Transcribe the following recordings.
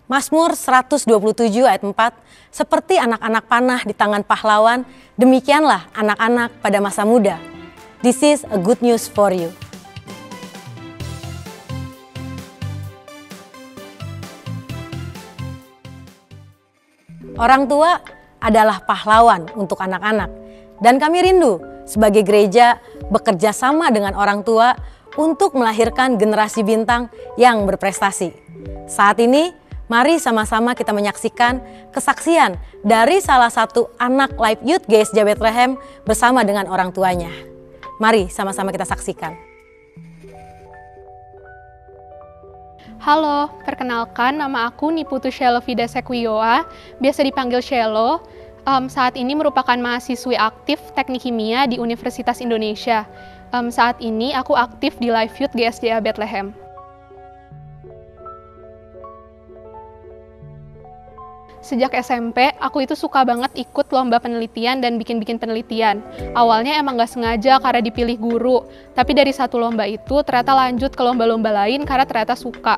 Mazmur 127 ayat 4, seperti anak-anak panah di tangan pahlawan, demikianlah anak-anak pada masa muda. This is a good news for you. Orang tua adalah pahlawan untuk anak-anak, dan kami rindu sebagai gereja bekerja sama dengan orang tua untuk melahirkan generasi bintang yang berprestasi. Saat ini, mari sama-sama kita menyaksikan kesaksian dari salah satu anak Live Youth GSJ Bethlehem bersama dengan orang tuanya. Mari sama-sama kita saksikan. Halo, perkenalkan nama aku Niputu Shelo Vida Sekwioa, biasa dipanggil Shelo. Saat ini merupakan mahasiswi aktif Teknik Kimia di Universitas Indonesia. Saat ini aku aktif di Live Youth GSJ Bethlehem. Sejak SMP, aku itu suka banget ikut lomba penelitian dan bikin-bikin penelitian. Awalnya emang gak sengaja karena dipilih guru, tapi dari satu lomba itu ternyata lanjut ke lomba-lomba lain karena ternyata suka.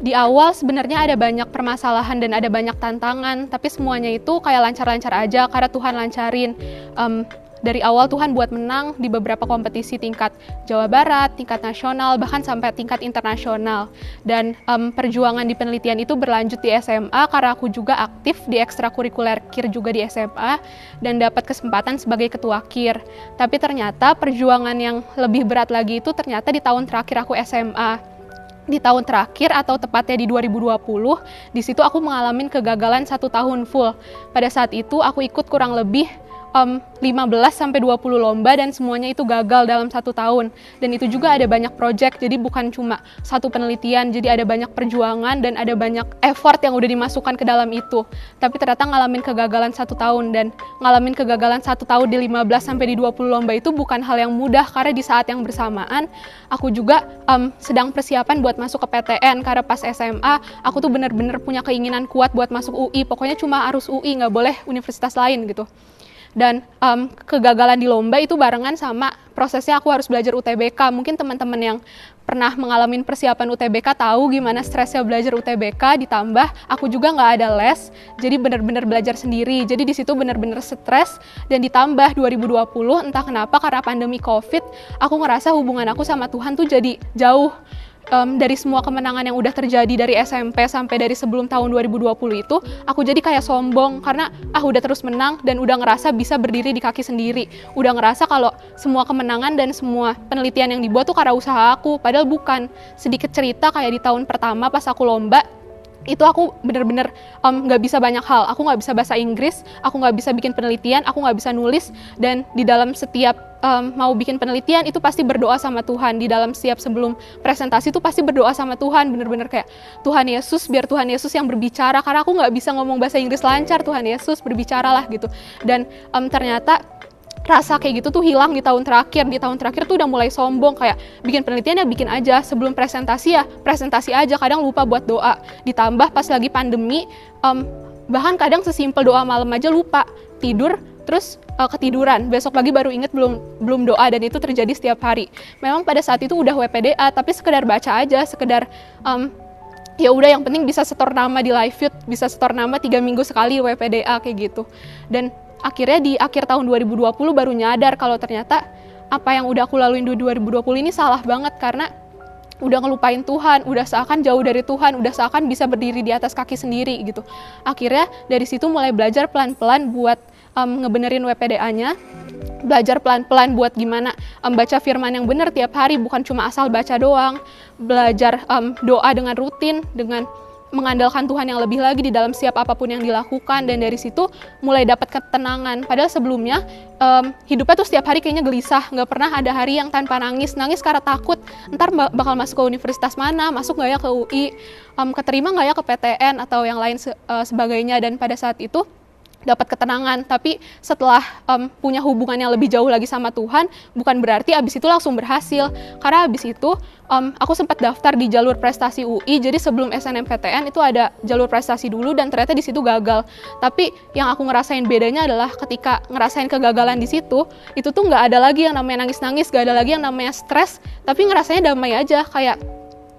Di awal sebenarnya ada banyak permasalahan dan ada banyak tantangan, tapi semuanya itu kayak lancar-lancar aja karena Tuhan lancarin. Dari awal Tuhan buat menang di beberapa kompetisi tingkat Jawa Barat, tingkat nasional, bahkan sampai tingkat internasional. Dan perjuangan di penelitian itu berlanjut di SMA karena aku juga aktif di ekstrakurikuler KIR juga di SMA dan dapat kesempatan sebagai ketua KIR. Tapi ternyata perjuangan yang lebih berat lagi itu ternyata di tahun terakhir aku SMA. Di tahun terakhir atau tepatnya di 2020, di situ aku mengalami kegagalan 1 tahun full. Pada saat itu aku ikut kurang lebih 15-20 lomba dan semuanya itu gagal dalam 1 tahun. Dan itu juga ada banyak project, jadi bukan cuma satu penelitian, jadi ada banyak perjuangan dan ada banyak effort yang udah dimasukkan ke dalam itu. Tapi ternyata ngalamin kegagalan 1 tahun, dan ngalamin kegagalan 1 tahun di 15-20 lomba itu bukan hal yang mudah, karena di saat yang bersamaan aku juga sedang persiapan buat masuk ke PTN, karena pas SMA aku tuh bener-bener punya keinginan kuat buat masuk UI, pokoknya cuma harus UI, nggak boleh universitas lain gitu. Dan kegagalan di lomba itu barengan sama prosesnya aku harus belajar UTBK. Mungkin teman-teman yang pernah mengalami persiapan UTBK tahu gimana stresnya belajar UTBK, ditambah aku juga nggak ada les, jadi benar-benar belajar sendiri. Jadi di situ benar-benar stres, dan ditambah 2020 entah kenapa karena pandemi COVID, aku ngerasa hubungan aku sama Tuhan tuh jadi jauh. Dari semua kemenangan yang udah terjadi dari SMP sampai dari sebelum tahun 2020 itu, aku jadi kayak sombong karena udah terus menang dan udah ngerasa bisa berdiri di kaki sendiri. Udah ngerasa kalau semua kemenangan dan semua penelitian yang dibuat tuh karena usaha aku, padahal bukan. Sedikit cerita kayak di tahun pertama pas aku lomba, itu aku bener-bener nggak bisa banyak hal. Aku nggak bisa bahasa Inggris, aku nggak bisa bikin penelitian, aku nggak bisa nulis, dan di dalam setiap mau bikin penelitian itu pasti berdoa sama Tuhan. Di dalam setiap sebelum presentasi itu pasti berdoa sama Tuhan, bener-bener kayak Tuhan Yesus, biar Tuhan Yesus yang berbicara, karena aku nggak bisa ngomong bahasa Inggris lancar, Tuhan Yesus berbicaralah gitu. Dan ternyata rasa kayak gitu tuh hilang di tahun terakhir. Di tahun terakhir tuh udah mulai sombong, kayak bikin penelitian ya bikin aja, sebelum presentasi ya presentasi aja, kadang lupa buat doa. Ditambah pas lagi pandemi, bahkan kadang sesimpel doa malam aja lupa, tidur terus ketiduran, besok pagi baru inget belum doa, dan itu terjadi setiap hari. Memang pada saat itu udah WPDA, tapi sekedar baca aja, sekedar ya udah yang penting bisa setor nama di Live Youth, bisa setor nama 3 minggu sekali WPDA kayak gitu. Dan akhirnya di akhir tahun 2020 baru nyadar kalau ternyata apa yang udah aku laluin di 2020 ini salah banget, karena udah ngelupain Tuhan, udah seakan jauh dari Tuhan, udah seakan bisa berdiri di atas kaki sendiri gitu. Akhirnya dari situ mulai belajar pelan-pelan buat ngebenerin WPDA-nya, belajar pelan-pelan buat gimana baca firman yang benar tiap hari, bukan cuma asal baca doang, belajar doa dengan rutin, dengan mengandalkan Tuhan yang lebih lagi di dalam setiap apapun yang dilakukan, dan dari situ mulai dapat ketenangan. Padahal sebelumnya hidupnya tuh setiap hari kayaknya gelisah, nggak pernah ada hari yang tanpa nangis karena takut ntar bakal masuk ke universitas mana, masuk nggak ya ke UI, keterima nggak ya ke PTN atau yang lain sebagainya. Dan pada saat itu dapat ketenangan, tapi setelah punya hubungan yang lebih jauh lagi sama Tuhan, bukan berarti abis itu langsung berhasil. Karena abis itu aku sempat daftar di jalur prestasi UI, jadi sebelum SNMPTN itu ada jalur prestasi dulu, dan ternyata di situ gagal. Tapi yang aku ngerasain bedanya adalah ketika ngerasain kegagalan di situ, itu tuh nggak ada lagi yang namanya nangis-nangis, nggak ada lagi yang namanya stres, tapi ngerasanya damai aja, kayak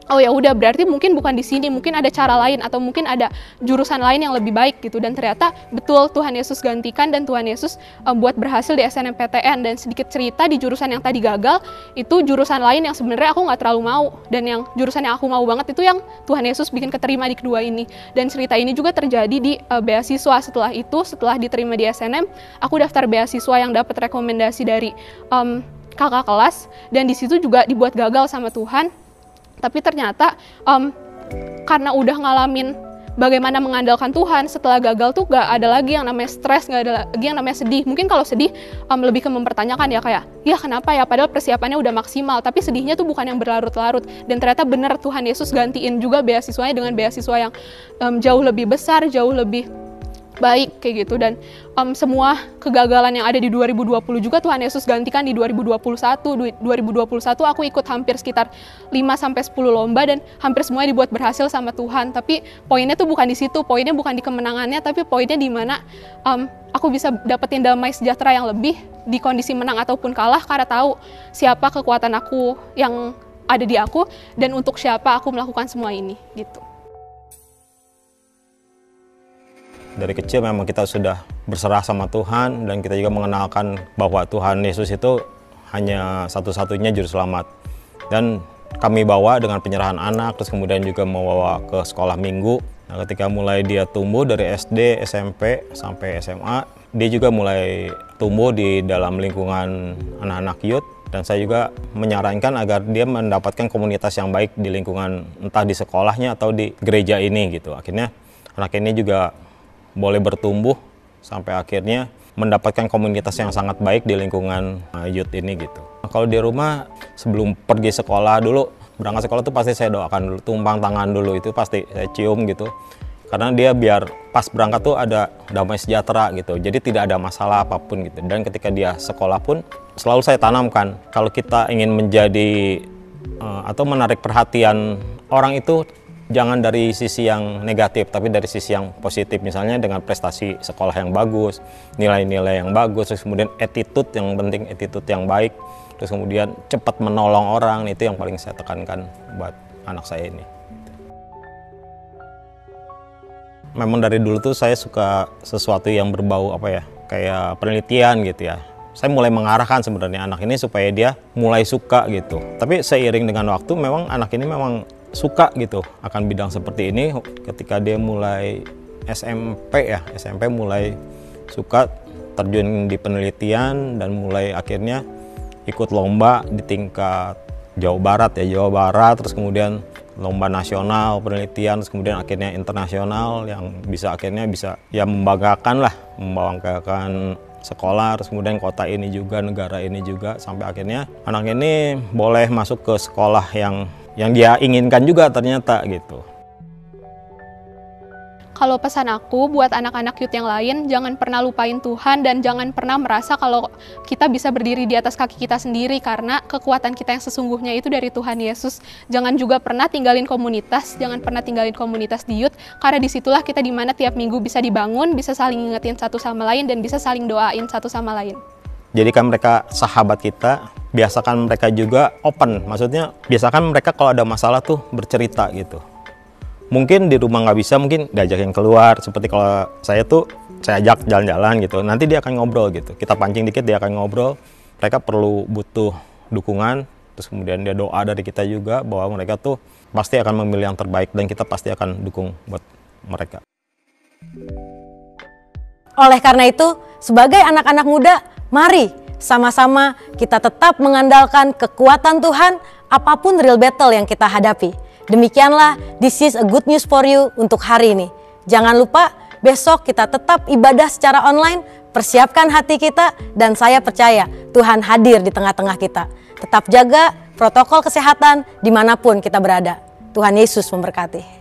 oh ya udah berarti mungkin bukan di sini, mungkin ada cara lain atau mungkin ada jurusan lain yang lebih baik gitu. Dan ternyata betul Tuhan Yesus gantikan dan Tuhan Yesus buat berhasil di SNMPTN. Dan sedikit cerita, di jurusan yang tadi gagal itu jurusan lain yang sebenarnya aku nggak terlalu mau, dan yang jurusan yang aku mau banget itu yang Tuhan Yesus bikin keterima di kedua ini. Dan cerita ini juga terjadi di beasiswa. Setelah diterima di SNM, aku daftar beasiswa yang dapat rekomendasi dari kakak kelas, dan di situ juga dibuat gagal sama Tuhan. Tapi ternyata karena udah ngalamin bagaimana mengandalkan Tuhan, setelah gagal tuh gak ada lagi yang namanya stres, gak ada lagi yang namanya sedih. Mungkin kalau sedih lebih ke mempertanyakan ya, kayak ya kenapa ya, padahal persiapannya udah maksimal, tapi sedihnya tuh bukan yang berlarut-larut. Dan ternyata bener Tuhan Yesus gantiin juga beasiswanya dengan beasiswa yang jauh lebih besar, jauh lebih baik kayak gitu. Dan semua kegagalan yang ada di 2020 juga Tuhan Yesus gantikan di 2021. 2021 aku ikut hampir sekitar 5-10 lomba dan hampir semuanya dibuat berhasil sama Tuhan. Tapi poinnya tuh bukan di situ, poinnya bukan di kemenangannya, tapi poinnya di mana aku bisa dapetin damai sejahtera yang lebih di kondisi menang ataupun kalah, karena tahu siapa kekuatan aku yang ada di aku dan untuk siapa aku melakukan semua ini gitu. Dari kecil memang kita sudah berserah sama Tuhan, dan kita juga mengenalkan bahwa Tuhan Yesus itu hanya satu-satunya juru selamat. Dan kami bawa dengan penyerahan anak, terus kemudian juga membawa ke sekolah minggu. Nah, ketika mulai dia tumbuh dari SD, SMP, sampai SMA, dia juga mulai tumbuh di dalam lingkungan anak-anak youth. Dan saya juga menyarankan agar dia mendapatkan komunitas yang baik di lingkungan, entah di sekolahnya atau di gereja ini gitu. Akhirnya anak ini juga boleh bertumbuh sampai akhirnya mendapatkan komunitas yang sangat baik di lingkungan youth ini gitu. Nah, kalau di rumah sebelum pergi sekolah dulu, berangkat sekolah tuh pasti saya doakan dulu, tumpang tangan dulu, itu pasti saya cium gitu. Karena dia biar pas berangkat tuh ada damai sejahtera gitu. Jadi tidak ada masalah apapun gitu. Dan ketika dia sekolah pun selalu saya tanamkan, kalau kita ingin menjadi atau menarik perhatian orang itu, jangan dari sisi yang negatif, tapi dari sisi yang positif. Misalnya dengan prestasi sekolah yang bagus, nilai-nilai yang bagus, terus kemudian attitude yang penting, attitude yang baik, terus kemudian cepat menolong orang, itu yang paling saya tekankan buat anak saya ini. Memang dari dulu tuh saya suka sesuatu yang berbau kayak penelitian gitu ya. Saya mulai mengarahkan sebenarnya anak ini supaya dia mulai suka gitu. Tapi seiring dengan waktu memang anak ini memang suka gitu akan bidang seperti ini. Ketika dia mulai SMP mulai suka terjun di penelitian dan mulai akhirnya ikut lomba di tingkat Jawa Barat, terus kemudian lomba nasional penelitian, terus kemudian akhirnya internasional yang akhirnya bisa ya membanggakan sekolah, terus kemudian kota ini juga, negara ini juga, sampai akhirnya anak ini boleh masuk ke sekolah yang dia inginkan juga ternyata gitu. Kalau pesan aku buat anak-anak youth yang lain, jangan pernah lupain Tuhan dan jangan pernah merasa kalau kita bisa berdiri di atas kaki kita sendiri, karena kekuatan kita yang sesungguhnya itu dari Tuhan Yesus. Jangan juga pernah tinggalin komunitas, di youth, karena disitulah kita dimana tiap minggu bisa dibangun, bisa saling ingetin satu sama lain dan bisa saling doain satu sama lain. Jadikan mereka sahabat kita, biasakan mereka juga open, maksudnya biasakan mereka kalau ada masalah tuh bercerita gitu. Mungkin di rumah nggak bisa, mungkin diajakin keluar, seperti kalau saya ajak jalan-jalan gitu, nanti dia akan ngobrol gitu, kita pancing dikit dia akan ngobrol. Mereka butuh dukungan, terus kemudian dia doa dari kita juga bahwa mereka tuh pasti akan memilih yang terbaik dan kita pasti akan dukung buat mereka. Oleh karena itu, sebagai anak-anak muda, mari sama-sama kita tetap mengandalkan kekuatan Tuhan apapun real battle yang kita hadapi. Demikianlah This is a good news for you untuk hari ini. Jangan lupa besok kita tetap ibadah secara online, persiapkan hati kita, dan saya percaya Tuhan hadir di tengah-tengah kita. Tetap jaga protokol kesehatan dimanapun kita berada. Tuhan Yesus memberkati.